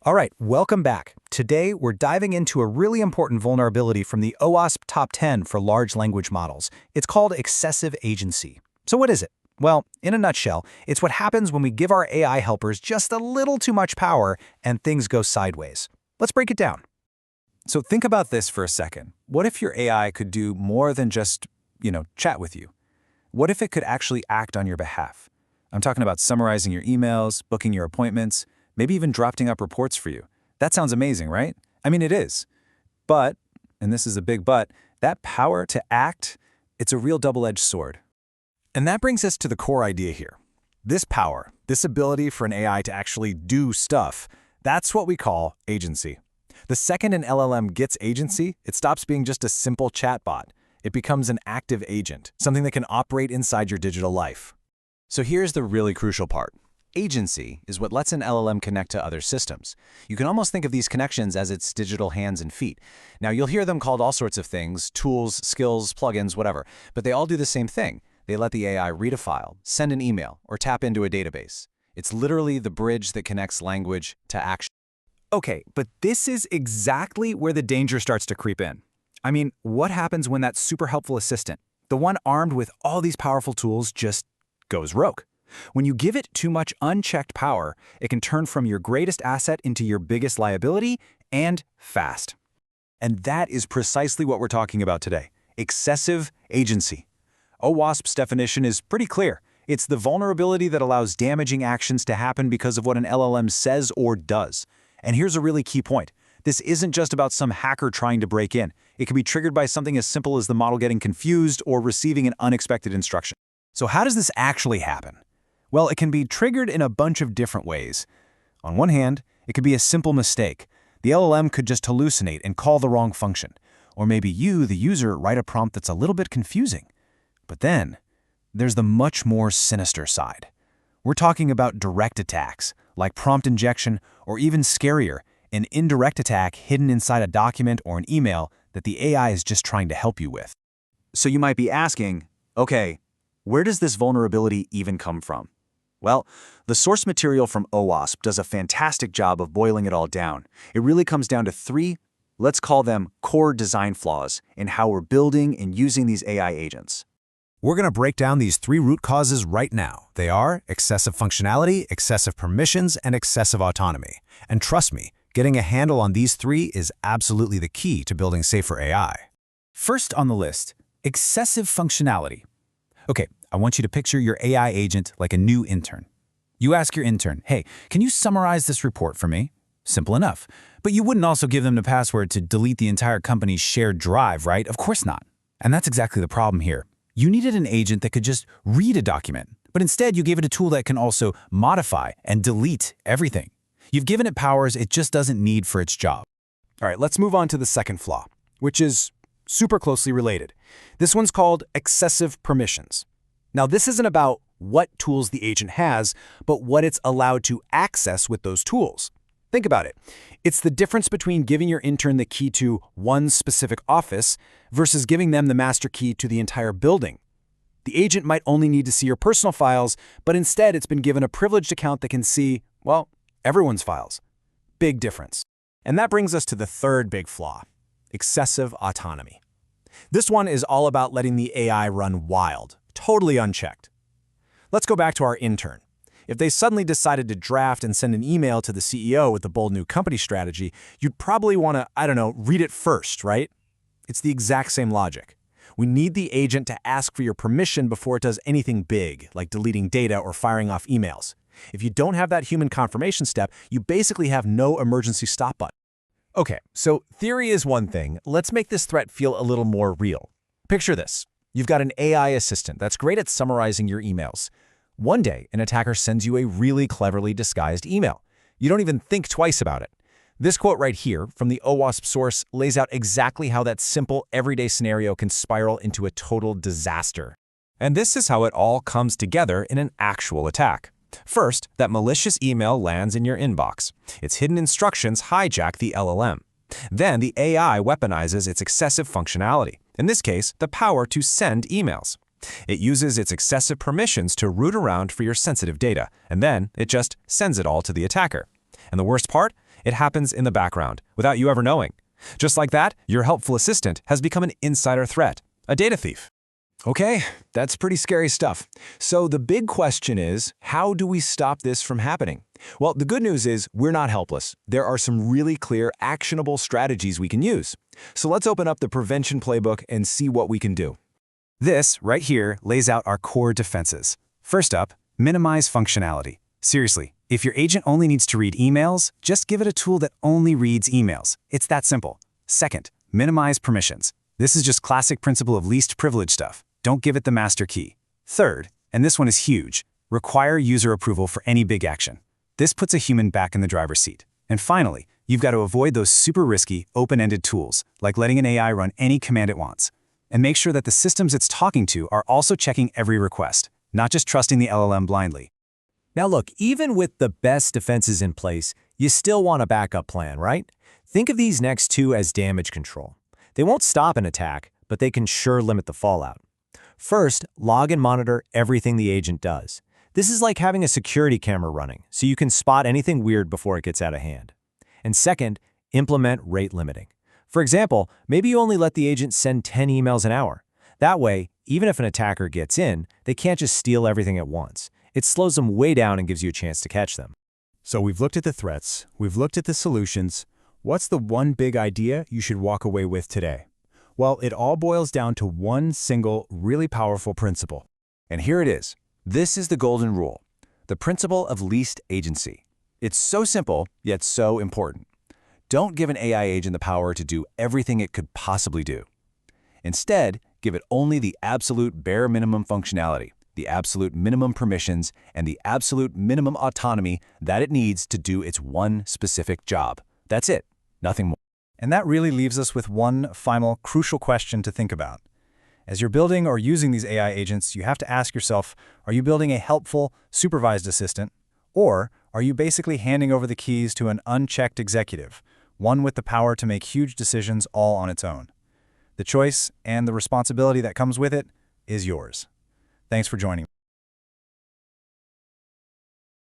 All right, welcome back. Today, we're diving into a really important vulnerability from the OWASP Top 10 for large language models. It's called excessive agency. So what is it? Well, in a nutshell, it's what happens when we give our AI helpers just a little too much power and things go sideways. Let's break it down. So think about this for a second. What if your AI could do more than just, chat with you? What if it could actually act on your behalf? I'm talking about summarizing your emails, booking your appointments, maybe even drafting up reports for you. That sounds amazing, right? I mean, it is. But, and this is a big but, that power to act, it's a real double-edged sword. And that brings us to the core idea here. This power, this ability for an AI to actually do stuff, that's what we call agency. The second an LLM gets agency, it stops being just a simple chatbot. It becomes an active agent, something that can operate inside your digital life. So here's the really crucial part. Agency is what lets an LLM connect to other systems. You can almost think of these connections as its digital hands and feet. Now, you'll hear them called all sorts of things, tools, skills, plugins, whatever, but they all do the same thing. They let the AI read a file, send an email, or tap into a database. It's literally the bridge that connects language to action. Okay, but this is exactly where the danger starts to creep in. I mean, what happens when that super helpful assistant, the one armed with all these powerful tools, just goes rogue? When you give it too much unchecked power, it can turn from your greatest asset into your biggest liability, and fast. And that is precisely what we're talking about today: excessive agency. OWASP's definition is pretty clear. It's the vulnerability that allows damaging actions to happen because of what an LLM says or does. And here's a really key point. This isn't just about some hacker trying to break in. It can be triggered by something as simple as the model getting confused or receiving an unexpected instruction. So how does this actually happen? Well, it can be triggered in a bunch of different ways. On one hand, it could be a simple mistake. The LLM could just hallucinate and call the wrong function. Or maybe you, the user, write a prompt that's a little bit confusing. But then, there's the much more sinister side. We're talking about direct attacks, like prompt injection, or even scarier, an indirect attack hidden inside a document or an email that the AI is just trying to help you with. So you might be asking, okay, where does this vulnerability even come from? Well, the source material from OWASP does a fantastic job of boiling it all down. It really comes down to three, let's call them core design flaws in how we're building and using these AI agents. We're going to break down these three root causes right now. They are excessive functionality, excessive permissions, and excessive autonomy. And trust me, getting a handle on these three is absolutely the key to building safer AI. First on the list, excessive functionality. Okay, I want you to picture your AI agent like a new intern. You ask your intern, hey, can you summarize this report for me? Simple enough. But you wouldn't also give them the password to delete the entire company's shared drive, right? Of course not. And that's exactly the problem here. You needed an agent that could just read a document, but instead you gave it a tool that can also modify and delete everything. You've given it powers it just doesn't need for its job. All right, let's move on to the second flaw, which is super closely related. This one's called excessive permissions. Now, this isn't about what tools the agent has, but what it's allowed to access with those tools. Think about it. It's the difference between giving your intern the key to one specific office versus giving them the master key to the entire building. The agent might only need to see your personal files, but instead it's been given a privileged account that can see, well, everyone's files. Big difference. And that brings us to the third big flaw: excessive autonomy. This one is all about letting the AI run wild, totally unchecked. Let's go back to our intern. If they suddenly decided to draft and send an email to the CEO with the bold new company strategy, you'd probably want to, read it first, right? It's the exact same logic. We need the agent to ask for your permission before it does anything big, like deleting data or firing off emails. If you don't have that human confirmation step, you basically have no emergency stop button. Okay, so theory is one thing. Let's make this threat feel a little more real. Picture this. You've got an AI assistant that's great at summarizing your emails. One day, an attacker sends you a really cleverly disguised email. You don't even think twice about it. This quote right here from the OWASP source lays out exactly how that simple, everyday scenario can spiral into a total disaster. And this is how it all comes together in an actual attack. First, that malicious email lands in your inbox. Its hidden instructions hijack the LLM. Then the AI weaponizes its excessive functionality, in this case, the power to send emails. It uses its excessive permissions to root around for your sensitive data, and then it just sends it all to the attacker. And the worst part? It happens in the background, without you ever knowing. Just like that, your helpful assistant has become an insider threat, a data thief. Okay, that's pretty scary stuff. So the big question is, how do we stop this from happening? Well, the good news is we're not helpless. There are some really clear, actionable strategies we can use. So let's open up the prevention playbook and see what we can do. This, right here, lays out our core defenses. First up, minimize functionality. Seriously, if your agent only needs to read emails, just give it a tool that only reads emails. It's that simple. Second, minimize permissions. This is just classic principle of least privilege stuff. Don't give it the master key. Third, and this one is huge, require user approval for any big action. This puts a human back in the driver's seat. And finally, you've got to avoid those super risky, open-ended tools, like letting an AI run any command it wants. And make sure that the systems it's talking to are also checking every request, not just trusting the LLM blindly. Now look, even with the best defenses in place, you still want a backup plan, right? Think of these next two as damage control. They won't stop an attack, but they can sure limit the fallout. First, log and monitor everything the agent does. This is like having a security camera running, so you can spot anything weird before it gets out of hand. And second, implement rate limiting. For example, maybe you only let the agent send 10 emails an hour. That way, even if an attacker gets in, they can't just steal everything at once. It slows them way down and gives you a chance to catch them. So we've looked at the threats, we've looked at the solutions. What's the one big idea you should walk away with today? Well, it all boils down to one single, really powerful principle. And here it is. This is the golden rule, the principle of least agency. It's so simple, yet so important. Don't give an AI agent the power to do everything it could possibly do. Instead, give it only the absolute bare minimum functionality, the absolute minimum permissions, and the absolute minimum autonomy that it needs to do its one specific job. That's it, nothing more. And that really leaves us with one final crucial question to think about. As you're building or using these AI agents, you have to ask yourself, are you building a helpful, supervised assistant? Or are you basically handing over the keys to an unchecked executive, one with the power to make huge decisions all on its own? The choice and the responsibility that comes with it is yours. Thanks for joining me.